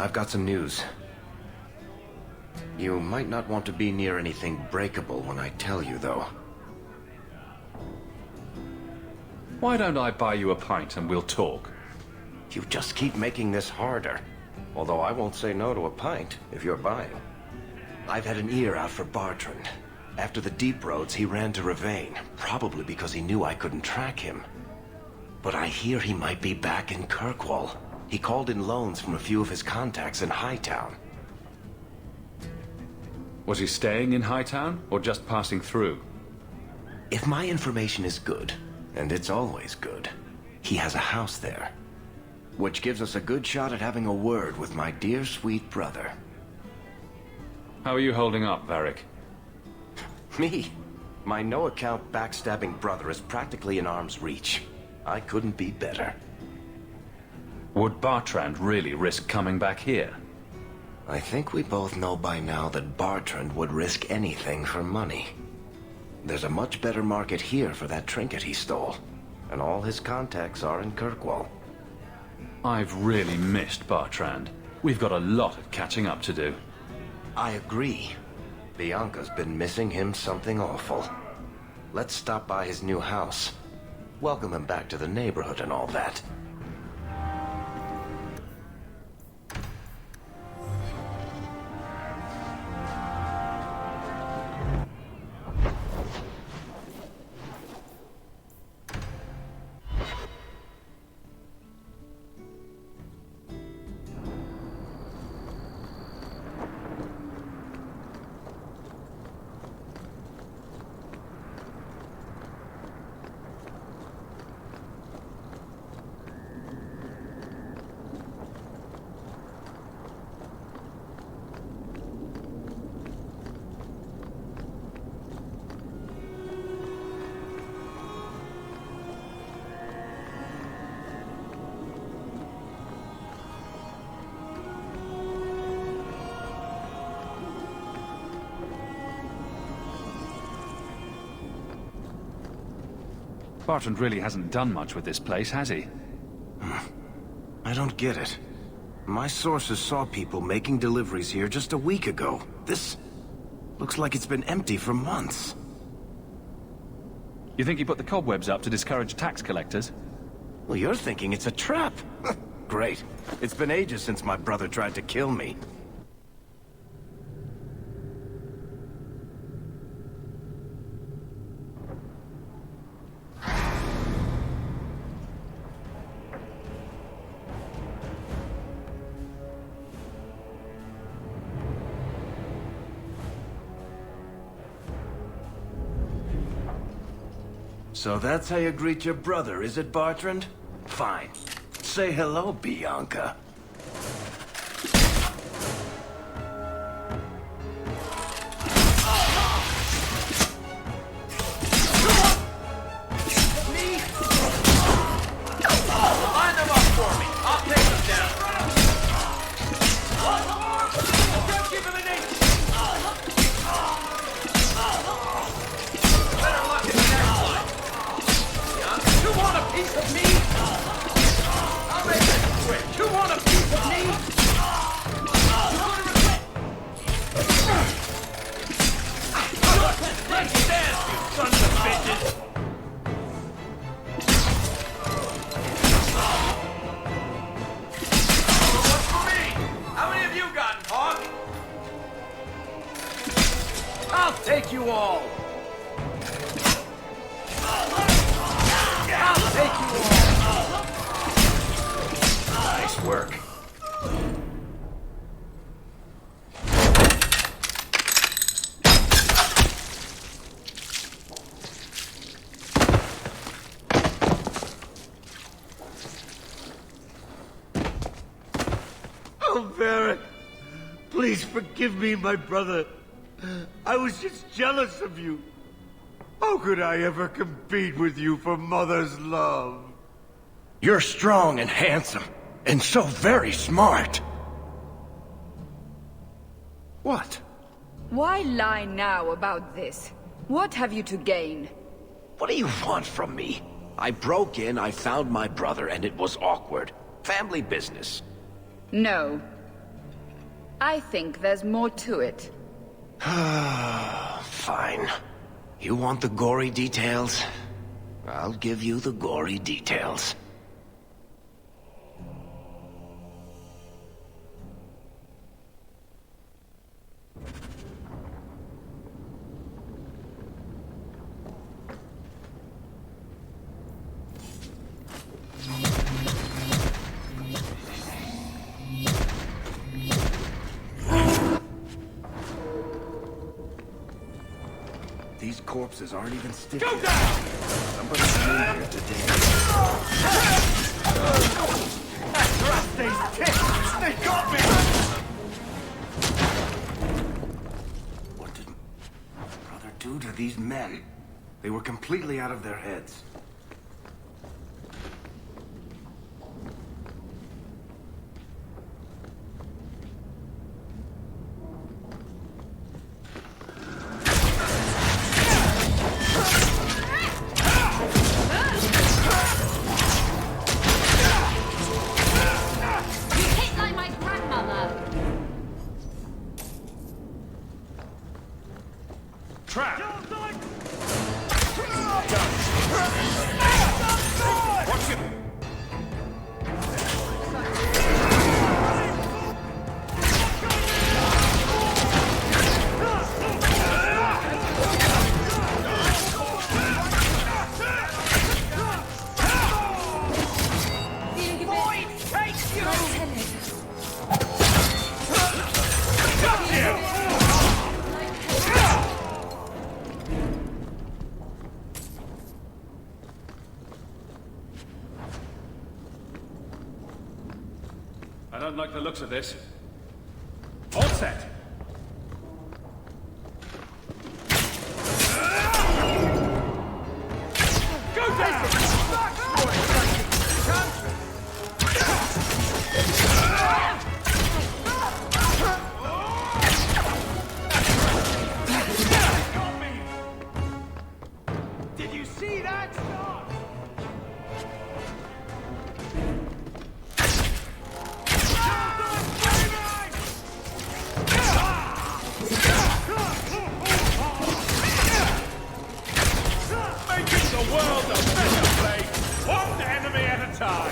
I've got some news. You might not want to be near anything breakable when I tell you, though. Why don't I buy you a pint and we'll talk? You just keep making this harder. Although I won't say no to a pint, if you're buying. I've had an ear out for Bartrand. After the deep roads, he ran to Ravane, probably because he knew I couldn't track him. But I hear he might be back in Kirkwall. He called in loans from a few of his contacts in Hightown. Was he staying in Hightown, or just passing through? If my information is good, and it's always good, he has a house there. Which gives us a good shot at having a word with my dear sweet brother. How are you holding up, Varric? Me? My no-account backstabbing brother is practically in arm's reach. I couldn't be better. Would Bartrand really risk coming back here? I think we both know by now that Bartrand would risk anything for money. There's a much better market here for that trinket he stole. And all his contacts are in Kirkwall. I've really missed Bartrand. We've got a lot of catching up to do. I agree. Bianca's been missing him something awful. Let's stop by his new house. Welcome him back to the neighborhood and all that. Bartrand really hasn't done much with this place, has he? I don't get it. My sources saw people making deliveries here just a week ago. This looks like it's been empty for months. You think he put the cobwebs up to discourage tax collectors? Well, you're thinking it's a trap. Great. It's been ages since my brother tried to kill me. So that's how you greet your brother, is it, Bartrand? Fine. Say hello, Bianca. Take you all! I'll take you all! Nice work. Oh, Varric, please forgive me, my brother. I was just jealous of you. How could I ever compete with you for Mother's love? You're strong and handsome, and so very smart. What? Why lie now about this? What have you to gain? What do you want from me? I broke in, I found my brother, and it was awkward. Family business. No. I think there's more to it. Fine. You want the gory details? I'll give you the gory details. These corpses aren't even stiff. Go down! Somebody's in here today. Thrust these tits! They got me! What did brother do to these men? They were completely out of their heads. I don't like the looks of this. All set! Go down! Did you see that shot? Making the world a better place, one enemy at a time!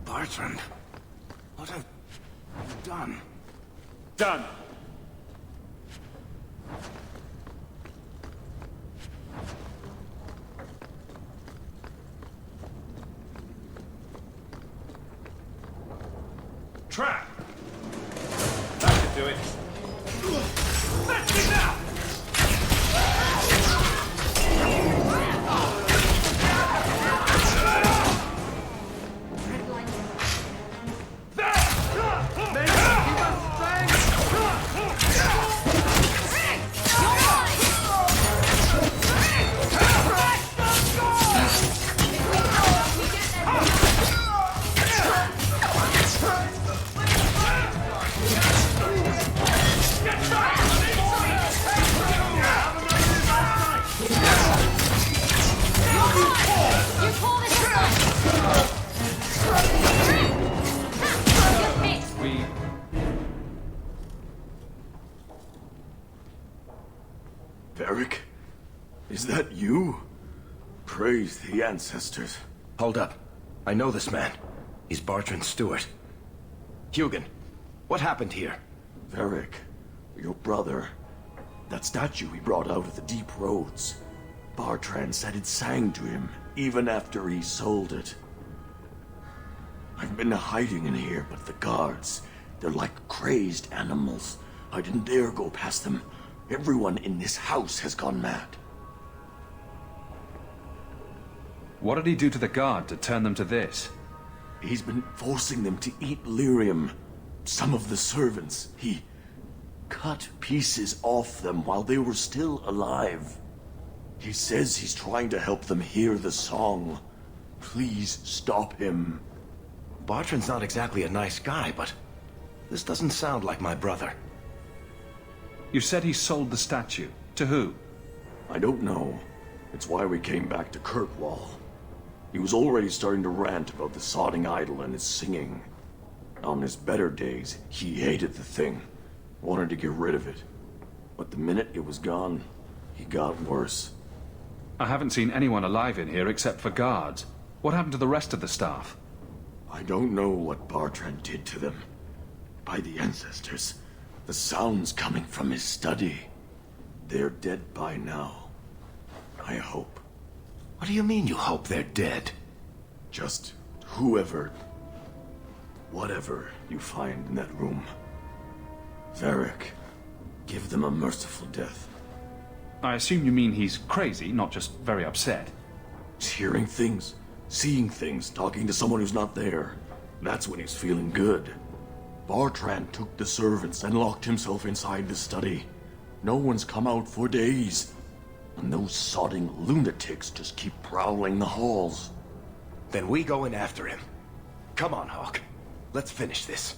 Bertrand, what have you done? Done! Trap! That should do it. That's it now! Varric? Is that you? Praise the ancestors. Hold up. I know this man. He's Bertrand's steward. Hugin, what happened here? Varric, your brother. That statue he brought out of the deep roads. Bertrand said it sang to him, even after he sold it. I've been hiding in here, but the guards, they're like crazed animals. I didn't dare go past them. Everyone in this house has gone mad. What did he do to the guard to turn them to this? He's been forcing them to eat lyrium. Some of the servants, cut pieces off them while they were still alive. He says he's trying to help them hear the song. Please stop him. Bartrand's not exactly a nice guy, but this doesn't sound like my brother. You said he sold the statue. To who? I don't know. It's why we came back to Kirkwall. He was already starting to rant about the sodding idol and his singing. On his better days, he hated the thing. Wanted to get rid of it. But the minute it was gone, he got worse. I haven't seen anyone alive in here except for guards. What happened to the rest of the staff? I don't know what Bartrand did to them. By the ancestors, the sound's coming from his study. They're dead by now. I hope. What do you mean you hope they're dead? Just whoever, whatever you find in that room. Varric, give them a merciful death. I assume you mean he's crazy, not just very upset. He's hearing things, seeing things, talking to someone who's not there. That's when he's feeling good. Bartrand took the servants and locked himself inside the study. No one's come out for days. And those sodding lunatics just keep prowling the halls. Then we go in after him. Come on, Hawk. Let's finish this.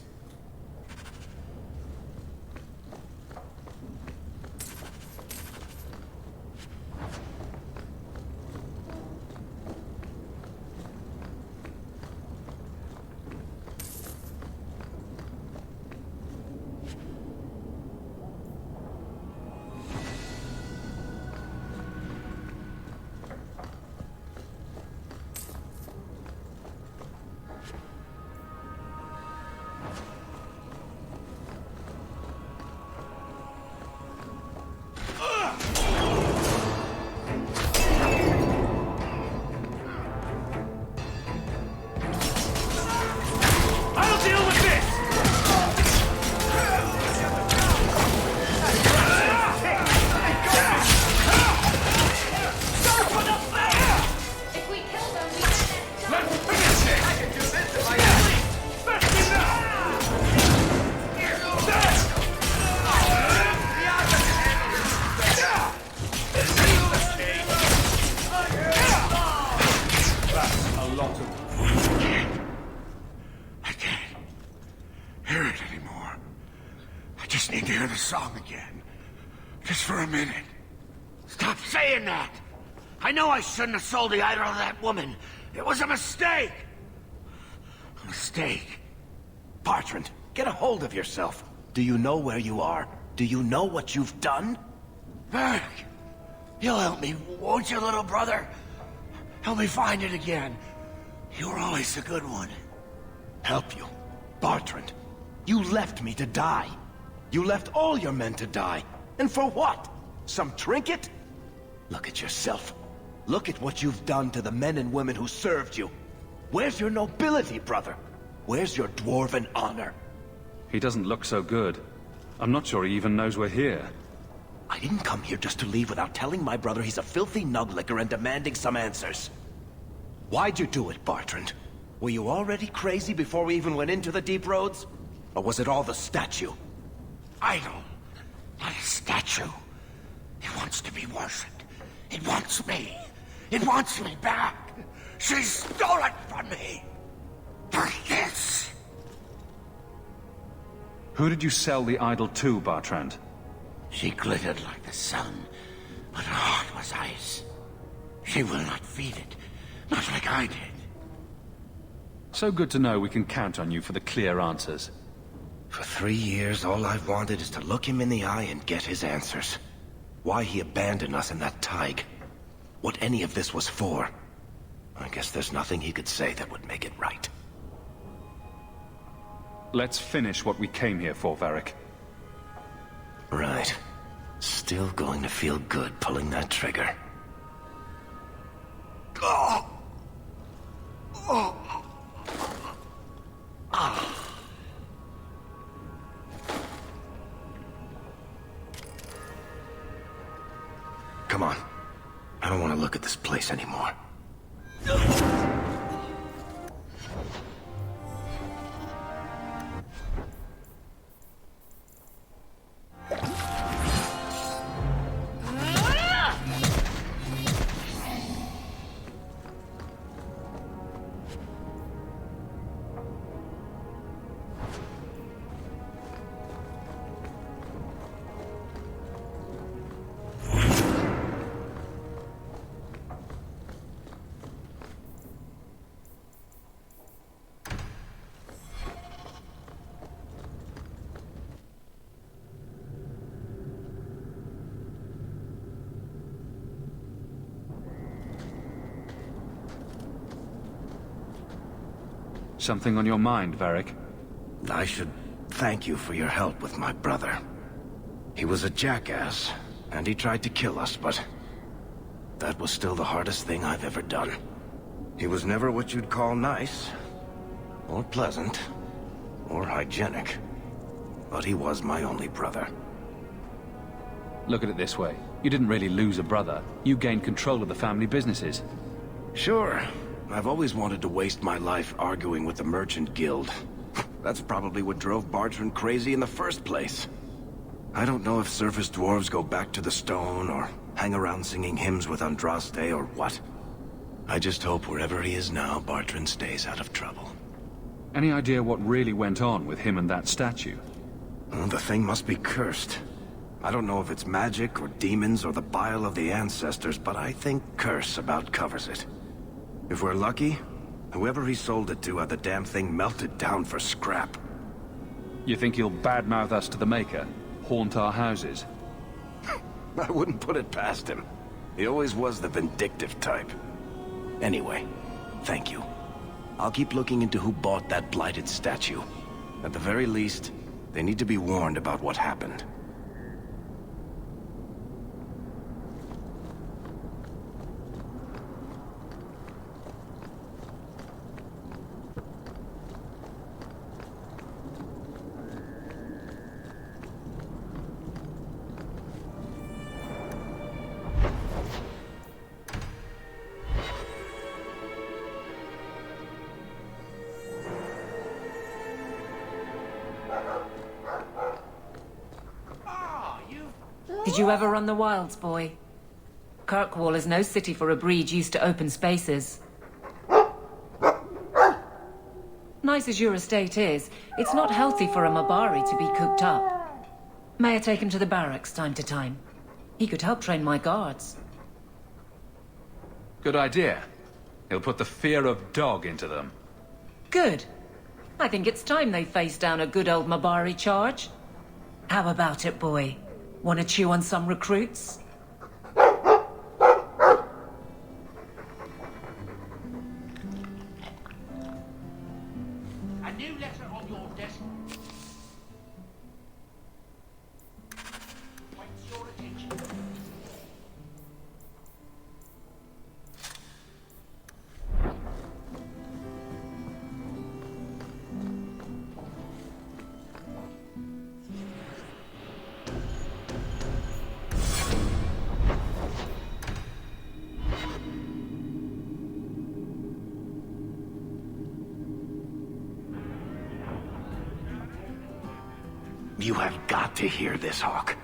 Song again. Just for a minute. Stop saying that! I know I shouldn't have sold the idol to that woman. It was a mistake! A mistake. Bartrand, get a hold of yourself. Do you know where you are? Do you know what you've done? Varric, you'll help me, won't you, little brother? Help me find it again. You were always a good one. Help you? Bartrand, you left me to die. You left all your men to die. And for what? Some trinket? Look at yourself. Look at what you've done to the men and women who served you. Where's your nobility, brother? Where's your dwarven honor? He doesn't look so good. I'm not sure he even knows we're here. I didn't come here just to leave without telling my brother he's a filthy nuglicker and demanding some answers. Why'd you do it, Bartrand? Were you already crazy before we even went into the deep roads? Or was it all the statue? Idol, not a statue. It wants to be worshipped. It wants me. It wants me back. She stole it from me. For this. Who did you sell the idol to, Bartrand? She glittered like the sun, but her heart was ice. She will not feed it, not like I did. So good to know we can count on you for the clear answers. For 3 years, all I've wanted is to look him in the eye and get his answers. Why he abandoned us in that Tig. What any of this was for. I guess there's nothing he could say that would make it right. Let's finish what we came here for, Varric. Right. Still going to feel good pulling that trigger. Oh! Oh! Ah! Come on. I don't want to look at this place anymore. Something on your mind, Varric? I should thank you for your help with my brother. He was a jackass, and he tried to kill us, but that was still the hardest thing I've ever done. He was never what you'd call nice, or pleasant, or hygienic, but he was my only brother. Look at it this way. You didn't really lose a brother. You gained control of the family businesses. Sure. I've always wanted to waste my life arguing with the Merchant Guild. That's probably what drove Bartrand crazy in the first place. I don't know if surface dwarves go back to the stone, or hang around singing hymns with Andraste, or what. I just hope wherever he is now, Bartrand stays out of trouble. Any idea what really went on with him and that statue? Well, the thing must be cursed. I don't know if it's magic, or demons, or the bile of the ancestors, but I think curse about covers it. If we're lucky, whoever he sold it to had the damn thing melted down for scrap. You think he'll badmouth us to the Maker? Haunt our houses? I wouldn't put it past him. He always was the vindictive type. Anyway, thank you. I'll keep looking into who bought that blighted statue. At the very least, they need to be warned about what happened. Did you ever run the wilds, boy? Kirkwall is no city for a breed used to open spaces. Nice as your estate is, it's not healthy for a Mabari to be cooped up. May I take him to the barracks time to time? He could help train my guards. Good idea. He'll put the fear of dog into them. Good. I think it's time they face down a good old Mabari charge. How about it, boy? Want to chew on some recruits? A new letter on your desk. Waits your attention. You have got to hear this, Hawk.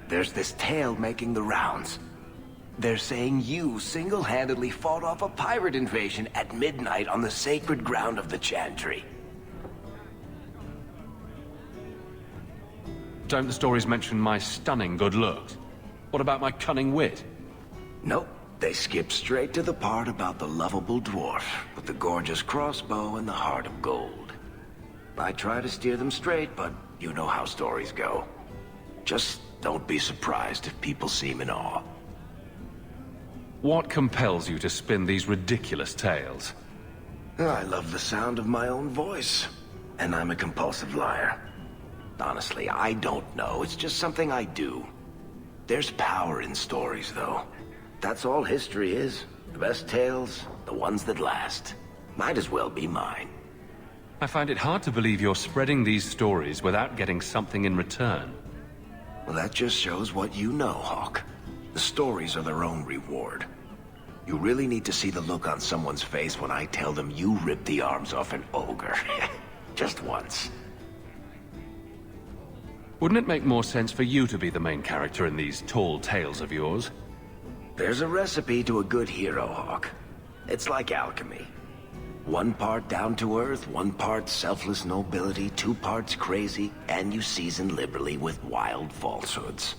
There's this tale making the rounds. They're saying you single-handedly fought off a pirate invasion at midnight on the sacred ground of the Chantry. Don't the stories mention my stunning good looks? What about my cunning wit? Nope. They skip straight to the part about the lovable dwarf with the gorgeous crossbow and the heart of gold. I try to steer them straight, but you know how stories go. Just don't be surprised if people seem in awe. What compels you to spin these ridiculous tales? I love the sound of my own voice, and I'm a compulsive liar. Honestly, I don't know. It's just something I do. There's power in stories, though. That's all history is. The best tales, the ones that last. Might as well be mine. I find it hard to believe you're spreading these stories without getting something in return. Well, that just shows what you know, Hawk. The stories are their own reward. You really need to see the look on someone's face when I tell them you ripped the arms off an ogre. Just once. Wouldn't it make more sense for you to be the main character in these tall tales of yours? There's a recipe to a good hero, Hawk. It's like alchemy. 1 part down to earth, 1 part selfless nobility, 2 parts crazy, and you season liberally with wild falsehoods.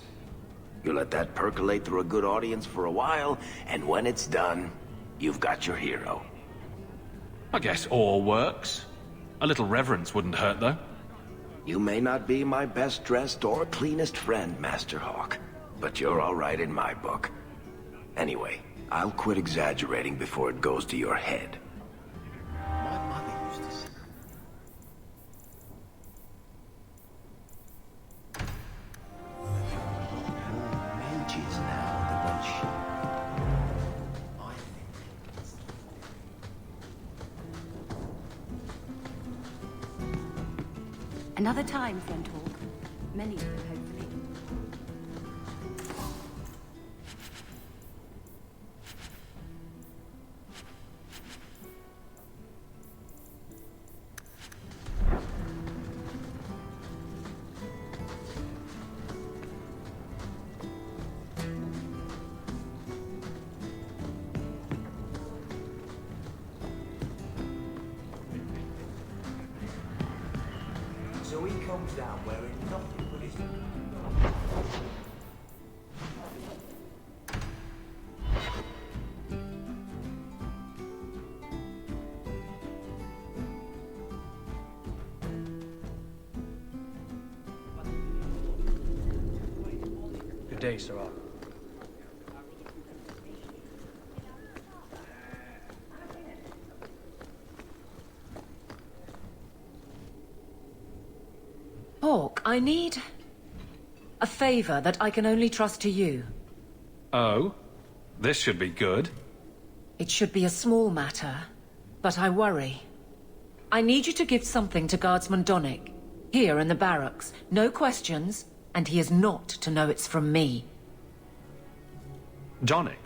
You let that percolate through a good audience for a while, and when it's done, you've got your hero. I guess all works. A little reverence wouldn't hurt, though. You may not be my best dressed or cleanest friend, Master Hawk, but you're all right in my book. Anyway, I'll quit exaggerating before it goes to your head. My mother used to say, is now the one she... I think... Another time, friend Hawk. Many, hopefully. So he comes down wearing nothing but his... Good day, S.L.Y. Hawk, I need a favor that I can only trust to you. Oh? This should be good. It should be a small matter, but I worry. I need you to give something to Guardsman Donnick, here in the barracks. No questions, and he is not to know it's from me. Donnick?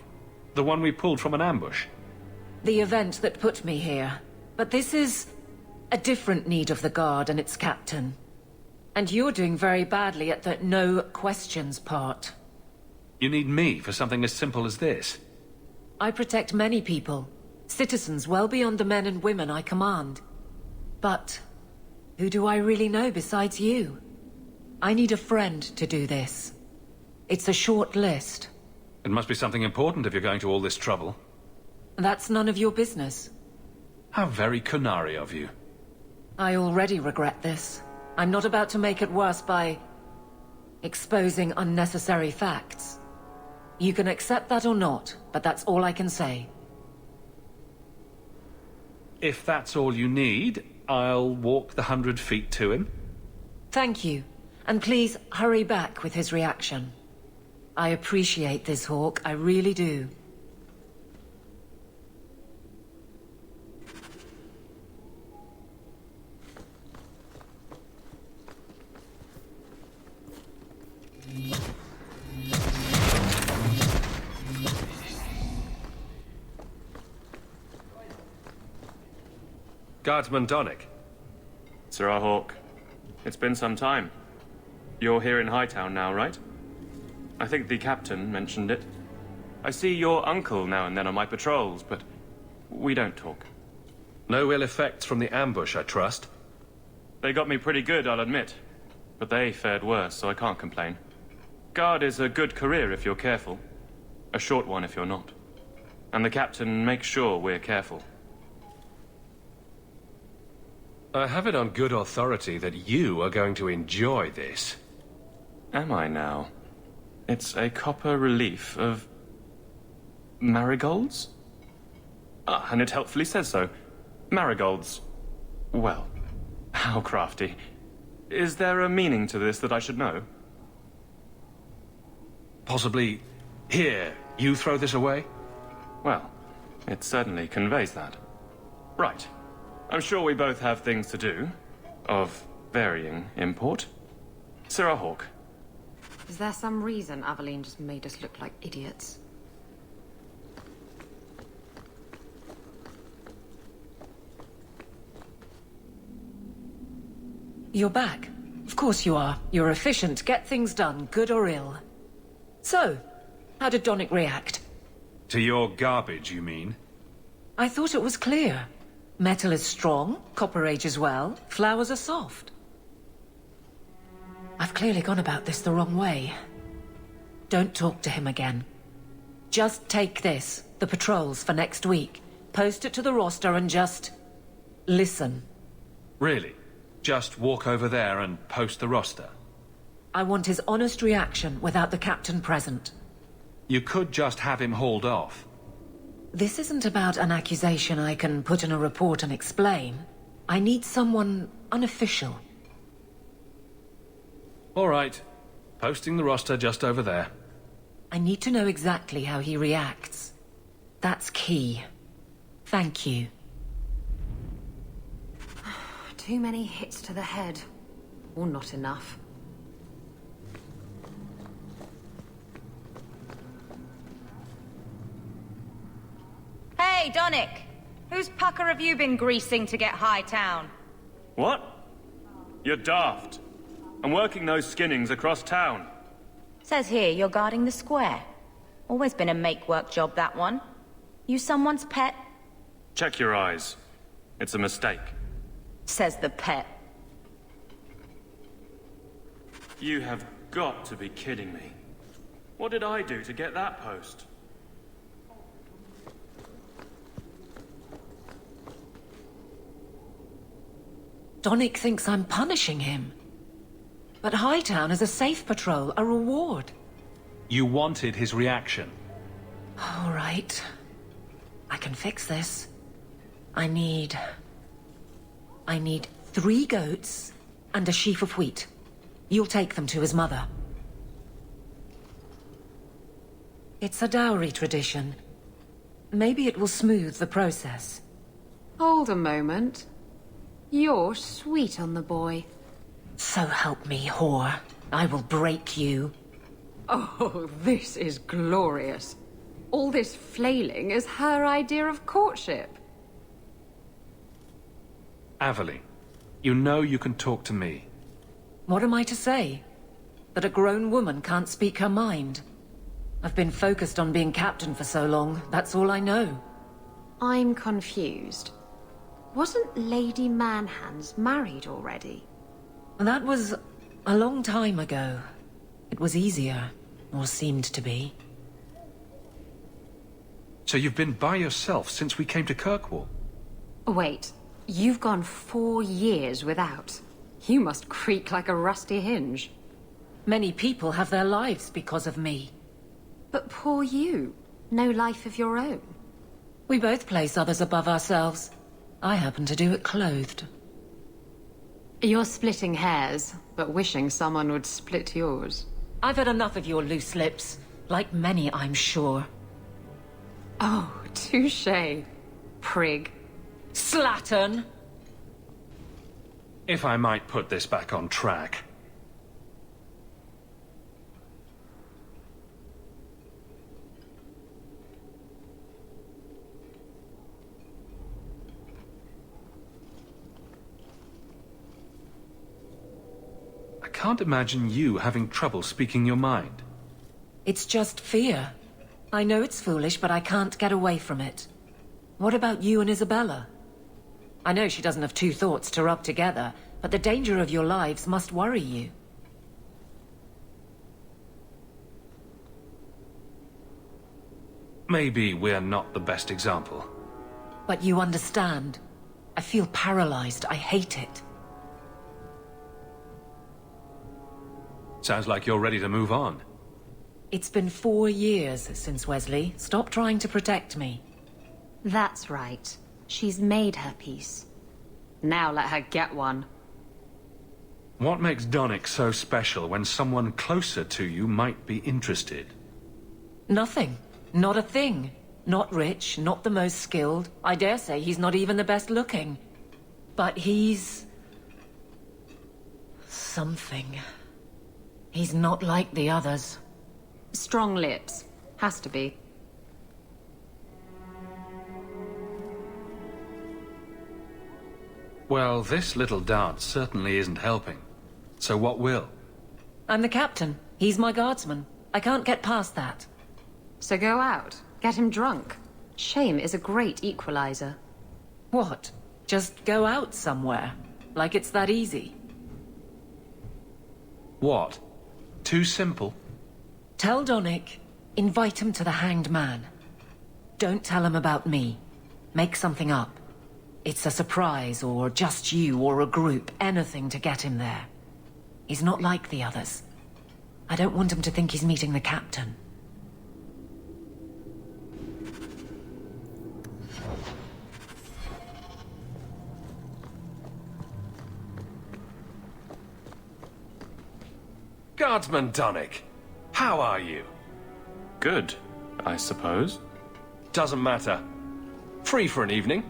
The one we pulled from an ambush? The event that put me here. But this is a different need of the Guard and its captain. And you're doing very badly at the no questions part. You need me for something as simple as this? I protect many people, citizens well beyond the men and women I command. But who do I really know besides you? I need a friend to do this. It's a short list. It must be something important if you're going to all this trouble. That's none of your business. How very Canary of you. I already regret this. I'm not about to make it worse by exposing unnecessary facts. You can accept that or not, but that's all I can say. If that's all you need, I'll walk the 100 feet to him. Thank you. And please hurry back with his reaction. I appreciate this, Hawk. I really do. Guardsman Donnick. Sir Hawk, it's been some time. You're here in Hightown now, right? I think the captain mentioned it. I see your uncle now and then on my patrols, but we don't talk. No ill effects from the ambush, I trust? They got me pretty good, I'll admit. But they fared worse, so I can't complain. Guard is a good career if you're careful. A short one if you're not. And the captain makes sure we're careful. I have it on good authority that you are going to enjoy this. Am I now? It's a copper relief of... marigolds? Ah, and it helpfully says so. Marigolds. Well, how crafty. Is there a meaning to this that I should know? Possibly... Here, you throw this away? Well, it certainly conveys that. Right. I'm sure we both have things to do, of varying import. Sir Hawk. Is there some reason Aveline just made us look like idiots? You're back. Of course you are. You're efficient. Get things done, good or ill. So, how did Donnick react? To your garbage, you mean? I thought it was clear. Metal is strong, copper ages well, flowers are soft. I've clearly gone about this the wrong way. Don't talk to him again. Just take this, the patrols for next week, post it to the roster and just... listen. Really? Just walk over there and post the roster? I want his honest reaction without the captain present. You could just have him hauled off. This isn't about an accusation I can put in a report and explain. I need someone unofficial. All right. Posting the roster just over there. I need to know exactly how he reacts. That's key. Thank you. Too many hits to the head. Or not enough. Hey, Donnick! Whose pucker have you been greasing to get Hightown? What? You're daft. I'm working those skinnings across town. Says here you're guarding the square. Always been a make-work job, that one. You someone's pet? Check your eyes. It's a mistake. Says the pet. You have got to be kidding me. What did I do to get that post? Donnick thinks I'm punishing him. But Hightown is a safe patrol, a reward. You wanted his reaction. All right. I can fix this. I need 3 goats and a sheaf of wheat. You'll take them to his mother. It's a dowry tradition. Maybe it will smooth the process. Hold a moment. You're sweet on the boy. So help me, whore. I will break you. Oh, this is glorious. All this flailing is her idea of courtship. Aveline, you know you can talk to me. What am I to say? That a grown woman can't speak her mind? I've been focused on being captain for so long, that's all I know. I'm confused. Wasn't Lady Manhands married already? That was a long time ago. It was easier, or seemed to be. So you've been by yourself since we came to Kirkwall? Wait, you've gone 4 years without. You must creak like a rusty hinge. Many people have their lives because of me. But poor you. No life of your own. We both place others above ourselves. I happen to do it clothed. You're splitting hairs, but wishing someone would split yours. I've had enough of your loose lips. Like many, I'm sure. Oh, touché. Prig. Slattern! If I might put this back on track. I can't imagine you having trouble speaking your mind. It's just fear. I know it's foolish, but I can't get away from it. What about you and Isabella? I know she doesn't have 2 thoughts to rub together, but the danger of your lives must worry you. Maybe we're not the best example. But you understand. I feel paralyzed. I hate it. Sounds like you're ready to move on. It's been 4 years since Wesley. Stop trying to protect me. That's right. She's made her peace. Now let her get one. What makes Donnick so special when someone closer to you might be interested? Nothing. Not a thing. Not rich, not the most skilled. I dare say he's not even the best looking. But he's... something. He's not like the others. Strong lips. Has to be. Well, this little dance certainly isn't helping. So what will? I'm the captain. He's my guardsman. I can't get past that. So go out. Get him drunk. Shame is a great equalizer. What? Just go out somewhere? Like it's that easy? What? Too simple? Tell Donnick. Invite him to the Hanged Man. Don't tell him about me. Make something up. It's a surprise, or just you, or a group. Anything to get him there. He's not like the others. I don't want him to think he's meeting the captain. Guardsman Donnick, how are you? good, I suppose. Doesn't matter. Free for an evening.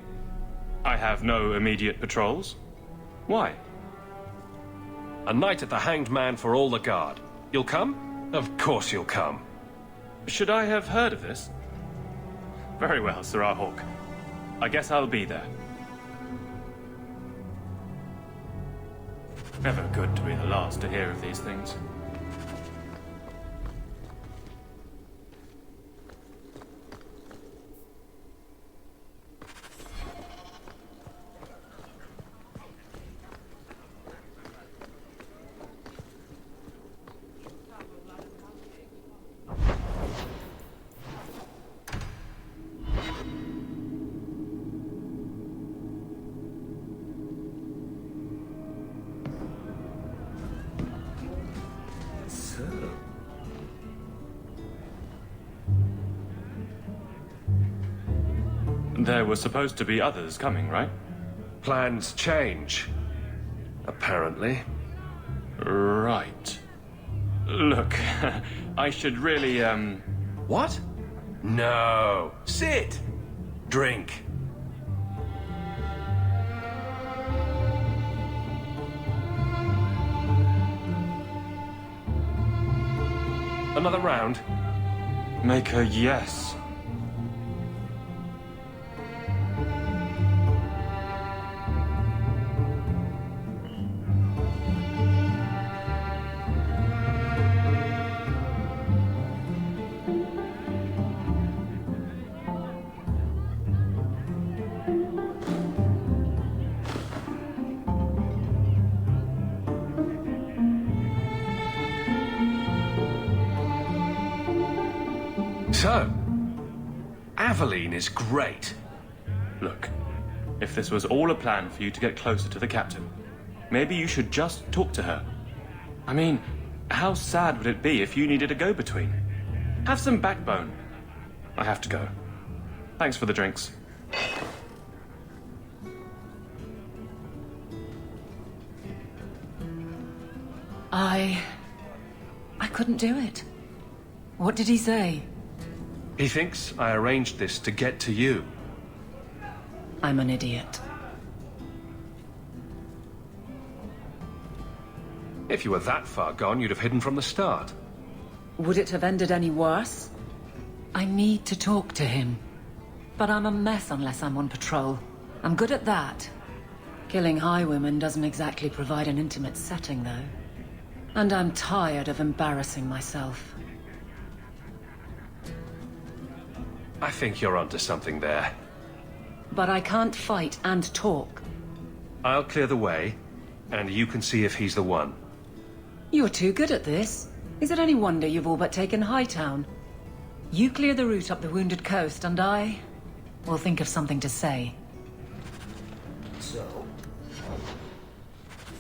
I have no immediate patrols. Why? A night at the Hanged Man for all the guard. You'll come? Of course you'll come. Should I have heard of this? Very well, S.L.Y. Hawk. I guess I'll be there. Never good to be the last to hear of these things. There were supposed to be others coming, right? Plans change. Apparently. Right. Look, I should really, What? No. Sit. Drink. Another round? Make a yes. So, Aveline is great. Look, if this was all a plan for you to get closer to the captain, maybe you should just talk to her. I mean, how sad would it be if you needed a go-between? Have some backbone. I have to go. Thanks for the drinks. I couldn't do it. What did he say? He thinks I arranged this to get to you. I'm an idiot. If you were that far gone, you'd have hidden from the start. Would it have ended any worse? I need to talk to him. But I'm a mess unless I'm on patrol. I'm good at that. Killing highwaymen doesn't exactly provide an intimate setting, though. And I'm tired of embarrassing myself. I think you're onto something there. But I can't fight and talk. I'll clear the way, and you can see if he's the one. You're too good at this. Is it any wonder you've all but taken Hightown? You clear the route up the Wounded Coast, and I will think of something to say. So,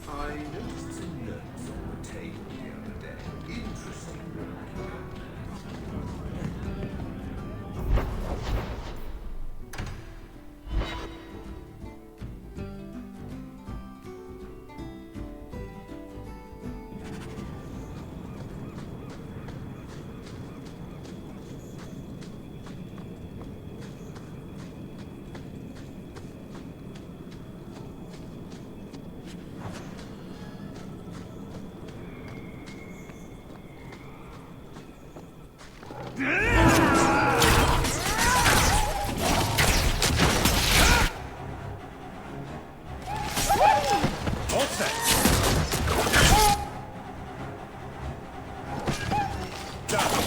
I noticed some notes on the table the other day. Interesting. That was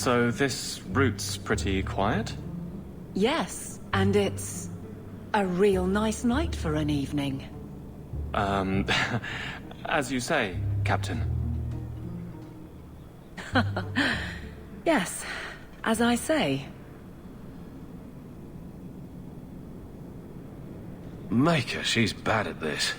So this route's pretty quiet? Yes, and it's a real nice night for an evening. As you say, Captain. Yes, as I say. Maker, she's bad at this.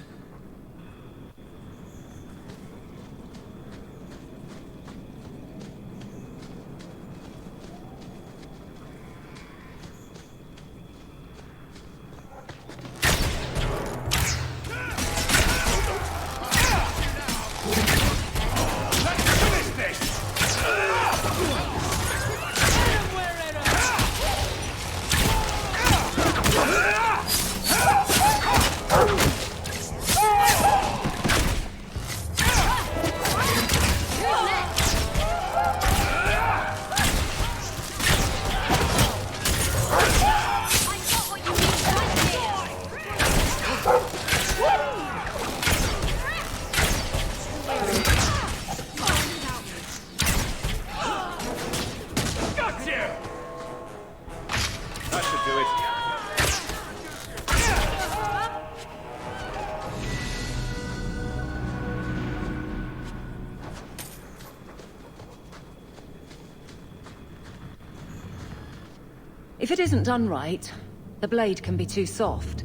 If it isn't done right, the blade can be too soft.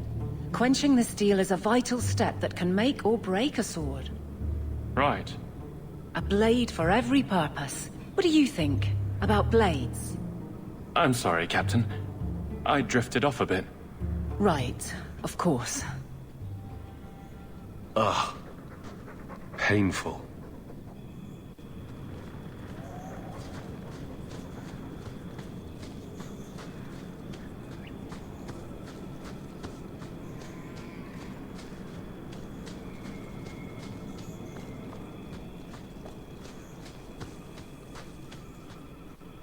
Quenching the steel is a vital step that can make or break a sword. Right. A blade for every purpose. What do you think about blades? I'm sorry, Captain. I drifted off a bit. Right, of course. Ugh. Painful.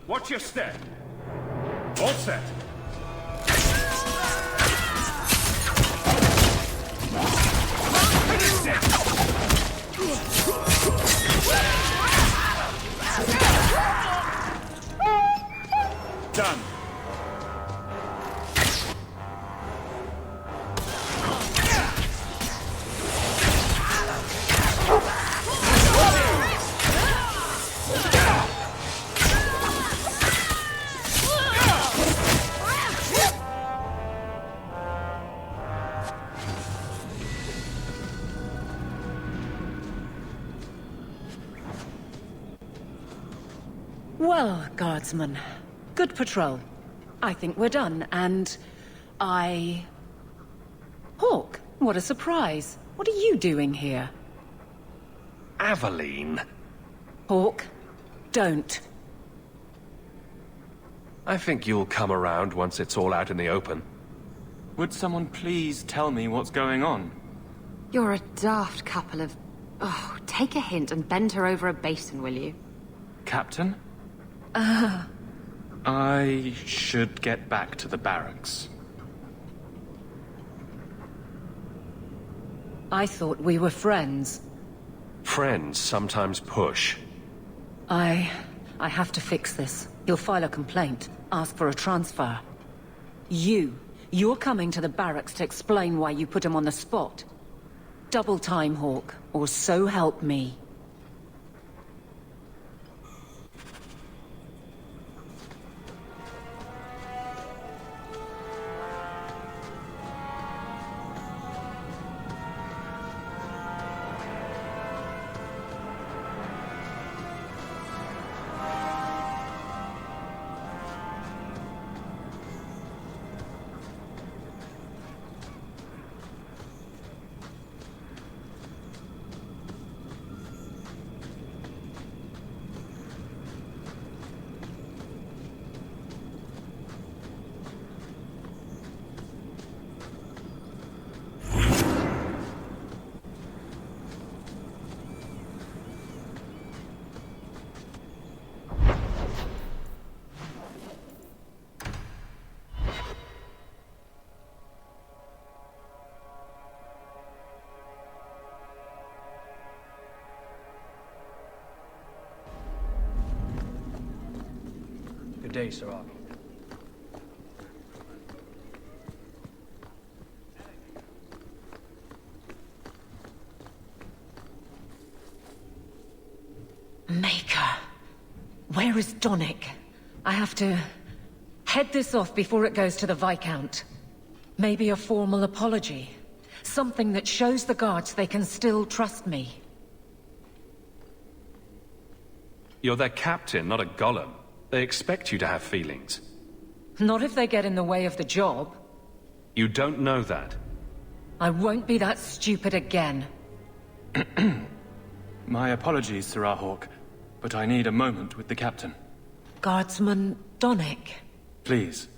Watch your step. All set. Done. Well, guardsman, good patrol. I think we're done, and Hawk, what a surprise. What are you doing here? Aveline? Hawk, don't. I think you'll come around once it's all out in the open. Would someone please tell me what's going on? You're a daft couple of... Oh, take a hint and bend her over a basin, will you? Captain? I should get back to the barracks. I thought we were friends. Friends sometimes push. I have to fix this. He'll file a complaint, ask for a transfer. You're coming to the barracks to explain why you put him on the spot. Double time, Hawk, or so help me. Good day, Sirrah. Maker. Where is Donick? I have to head this off before it goes to the Viscount. Maybe a formal apology. Something that shows the guards they can still trust me. You're their captain, not a golem. They expect you to have feelings. Not if they get in the way of the job. You don't know that. I won't be that stupid again. My apologies, Sirrah Hawk, but I need a moment with the captain. Guardsman Donick. Please.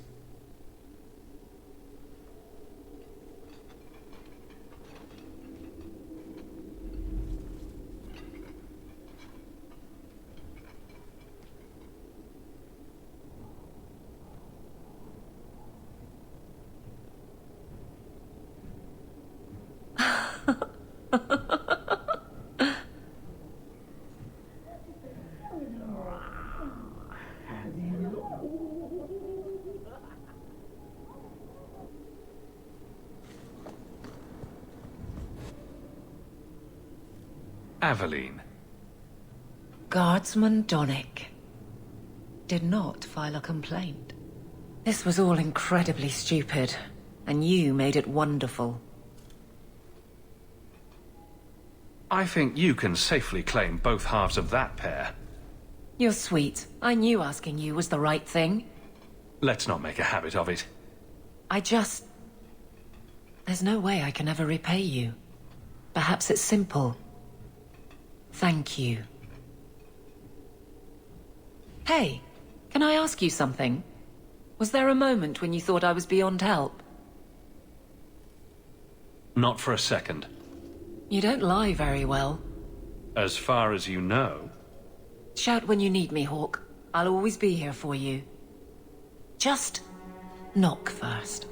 Aveline. Guardsman Donick did not file a complaint. This was all incredibly stupid, and you made it wonderful. I think you can safely claim both halves of that pair. You're sweet. I knew asking you was the right thing. Let's not make a habit of it. There's no way I can ever repay you. Perhaps it's simple. Thank you. Hey, can I ask you something? Was there a moment when you thought I was beyond help? Not for a second. You don't lie very well. As far as you know. Shout when you need me, Hawk. I'll always be here for you. Just knock first.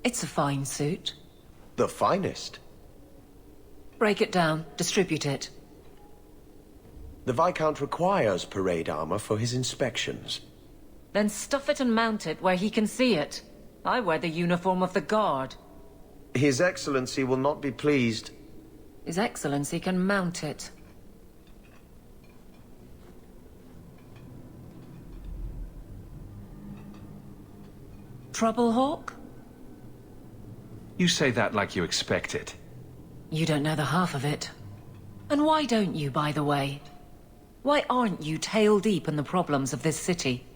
It's a fine suit. The finest. Break it down, distribute it. The Viscount requires parade armor for his inspections. Then stuff it and mount it where he can see it. I wear the uniform of the Guard. His Excellency will not be pleased. His Excellency can mount it. Trouble, Hawk? You say that like you expect it. You don't know the half of it. And why don't you, by the way? Why aren't you tail deep in the problems of this city?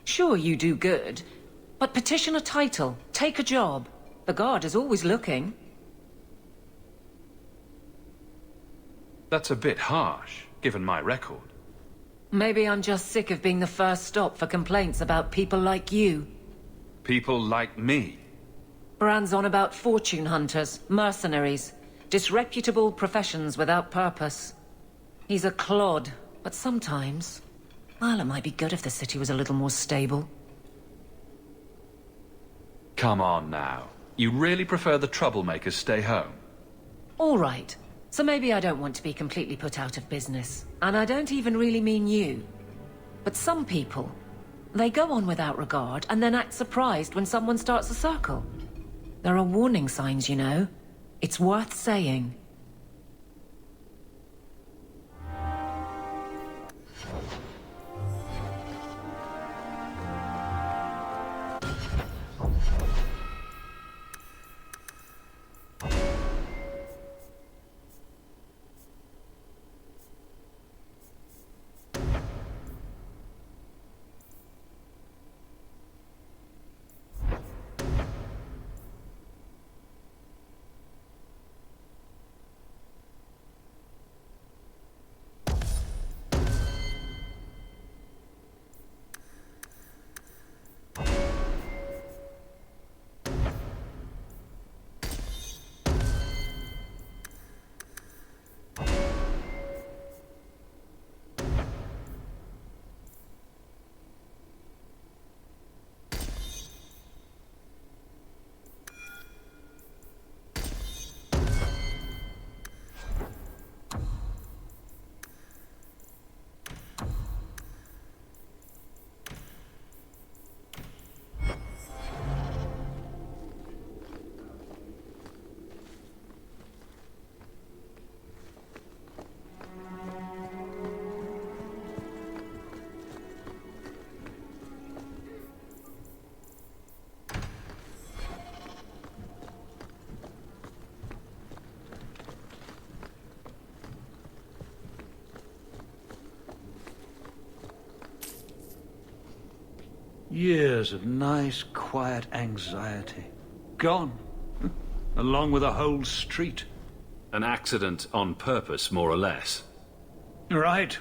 Sure, you do good, but petition a title, take a job. The Guard is always looking. That's a bit harsh, given my record. Maybe I'm just sick of being the first stop for complaints about people like you. People like me. Brand's on about fortune hunters, mercenaries, disreputable professions without purpose. He's a clod, but sometimes... well, it might be good if the city was a little more stable. Come on now. You really prefer the troublemakers stay home? All right. So maybe I don't want to be completely put out of business. And I don't even really mean you. But some people, they go on without regard and then act surprised when someone starts a circle. There are warning signs, you know. It's worth saying. Years of nice, quiet anxiety. Gone. Along with a whole street. An accident on purpose, more or less. Right.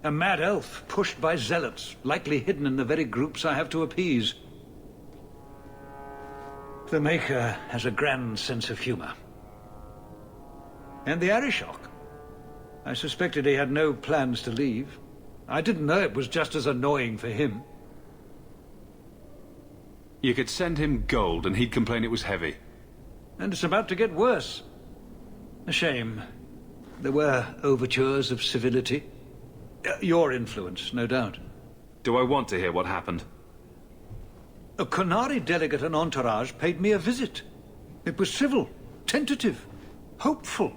A mad elf pushed by zealots, likely hidden in the very groups I have to appease. The Maker has a grand sense of humor. And the Arishok. I suspected he had no plans to leave. I didn't know it was just as annoying for him. You could send him gold and he'd complain it was heavy. And it's about to get worse. A shame. There were overtures of civility. Your influence, no doubt. Do I want to hear what happened? A Qunari delegate and entourage paid me a visit. It was civil, tentative, hopeful.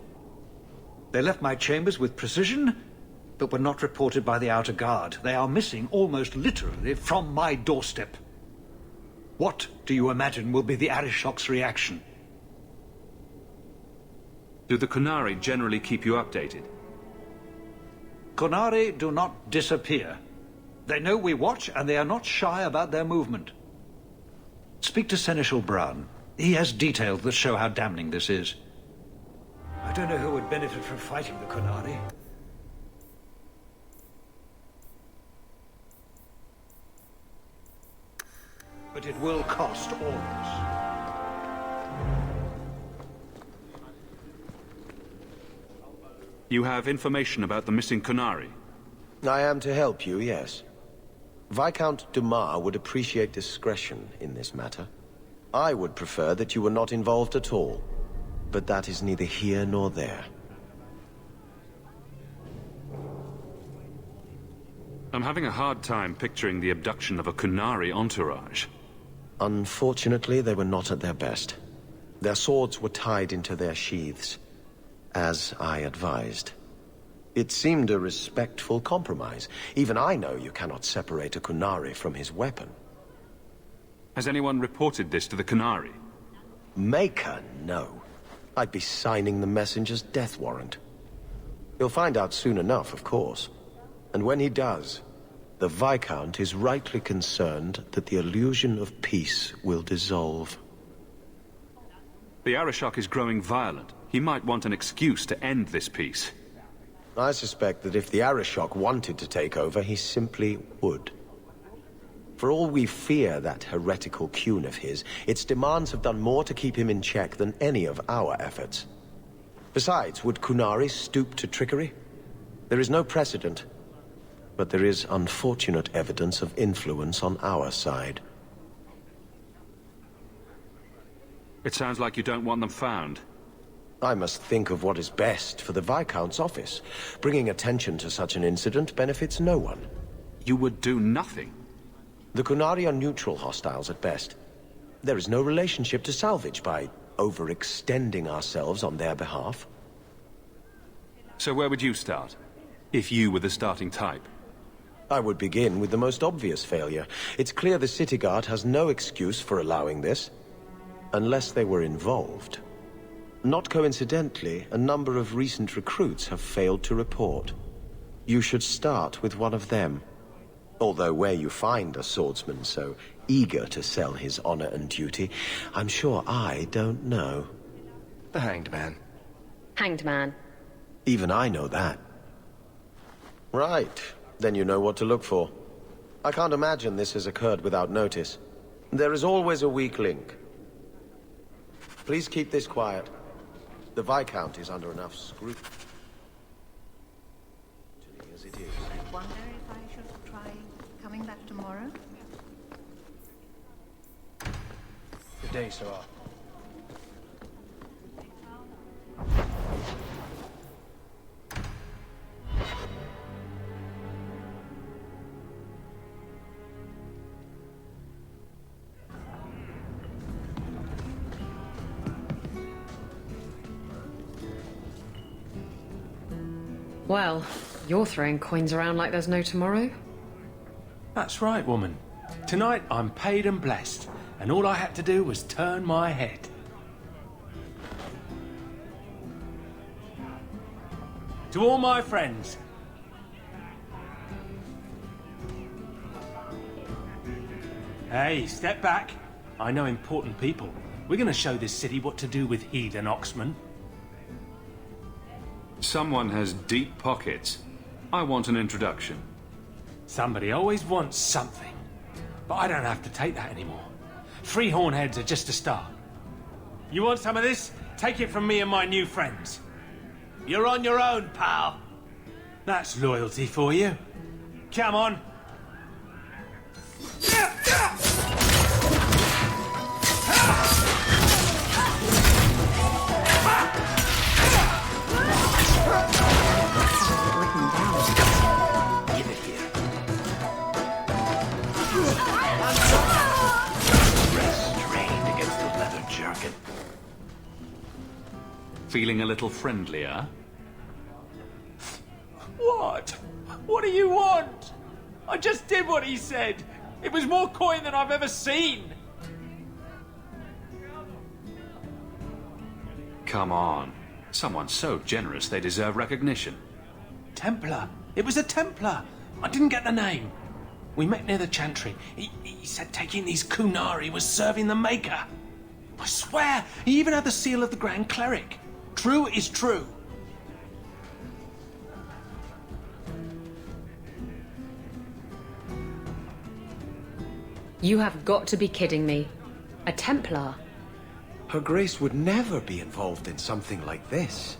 They left my chambers with precision, but were not reported by the outer guard. They are missing almost literally from my doorstep. What do you imagine will be the Arishok's reaction? Do the Qunari generally keep you updated? Qunari do not disappear. They know we watch, and they are not shy about their movement. Speak to Seneschal Brown. He has details that show how damning this is. I don't know who would benefit from fighting the Qunari. But it will cost all of us. You have information about the missing Qunari? I am to help you, yes. Viscount Dumas would appreciate discretion in this matter. I would prefer that you were not involved at all. But that is neither here nor there. I'm having a hard time picturing the abduction of a Qunari entourage. Unfortunately, they were not at their best. Their swords were tied into their sheaths, as I advised. It seemed a respectful compromise. Even I know you cannot separate a Qunari from his weapon. Has anyone reported this to the Qunari? Maker, no. I'd be signing the messenger's death warrant. He'll find out soon enough, of course. And when he does, the Viscount is rightly concerned that the illusion of peace will dissolve. The Arishok is growing violent. He might want an excuse to end this peace. I suspect that if the Arishok wanted to take over, he simply would. For all we fear that heretical Qun of his, its demands have done more to keep him in check than any of our efforts. Besides, would Qunari stoop to trickery? There is no precedent, but there is unfortunate evidence of influence on our side. It sounds like you don't want them found. I must think of what is best for the Viscount's office. Bringing attention to such an incident benefits no one. You would do nothing? The Qunari are neutral hostiles at best. There is no relationship to salvage by overextending ourselves on their behalf. So where would you start, if you were the starting type? I would begin with the most obvious failure. It's clear the City Guard has no excuse for allowing this, unless they were involved. Not coincidentally, a number of recent recruits have failed to report. You should start with one of them. Although where you find a swordsman so eager to sell his honor and duty, I'm sure I don't know. The Hanged Man. Hanged Man. Even I know that. Right. Then you know what to look for. I can't imagine this has occurred without notice. There is always a weak link. Please keep this quiet. The Viscount is under enough scrutiny as it is. I wonder if I should try coming back tomorrow? Good day, S.L.Y. Well, you're throwing coins around like there's no tomorrow. That's right, woman. Tonight I'm paid and blessed, and all I had to do was turn my head. To all my friends, Hey, step back. I know important people. We're gonna show this city what to do with heathen oxmen. Someone has deep pockets. I want an introduction. Somebody always wants something. But I don't have to take that anymore. 3 hornheads are just a start. You want some of this? Take it from me and my new friends. You're on your own, pal. That's loyalty for you. Come on. Give it here. Restrained against the leather jerkin. Feeling a little friendlier? What? What do you want? I just did what he said. It was more coin than I've ever seen. Come on. Someone so generous they deserve recognition. Templar. It was a Templar. I didn't get the name. We met near the Chantry. He said taking these Kunari was serving the Maker. I swear, he even had the seal of the Grand Cleric. True is true. You have got to be kidding me. A Templar? Her Grace would never be involved in something like this.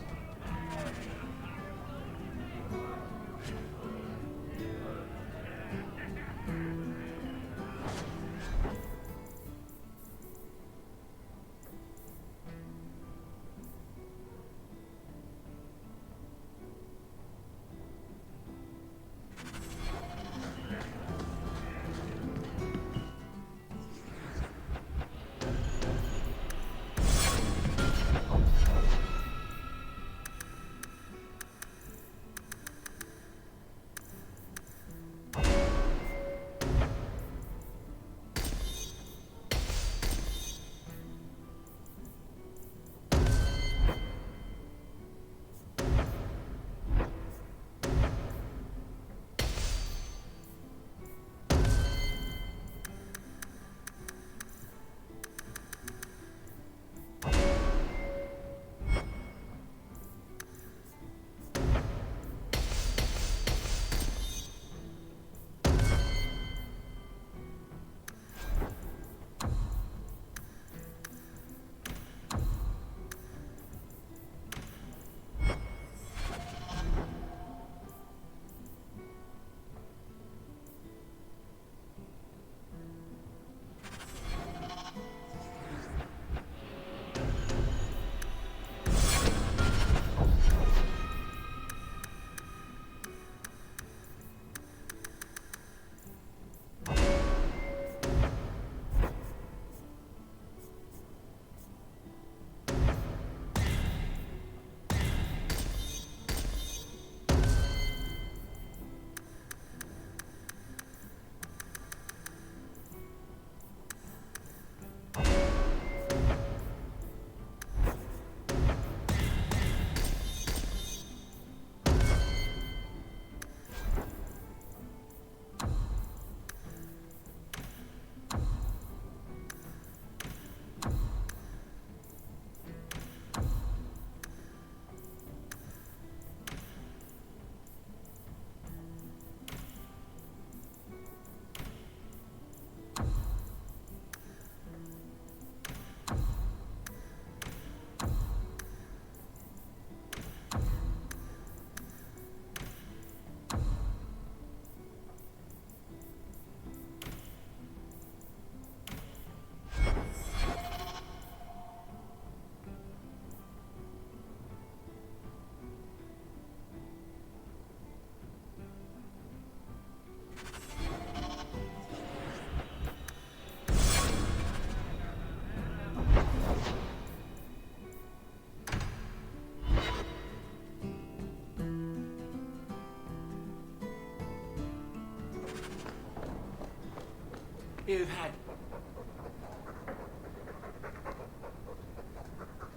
You've had...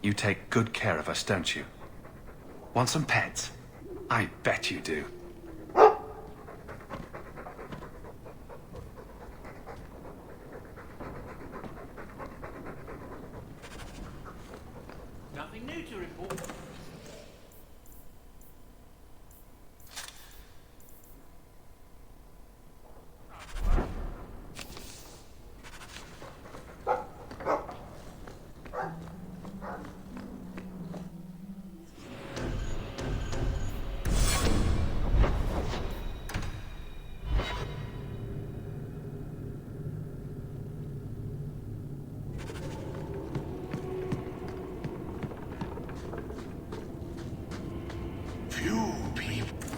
You take good care of us, don't you? Want some pets? I bet you do. Nothing new to report. Few people.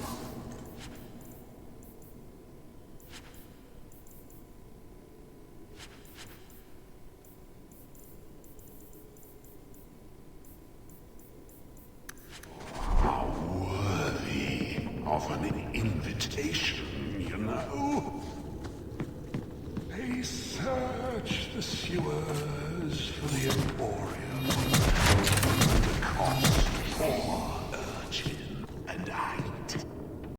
Are worthy of an invitation, you know. They search the sewers for the Emporium.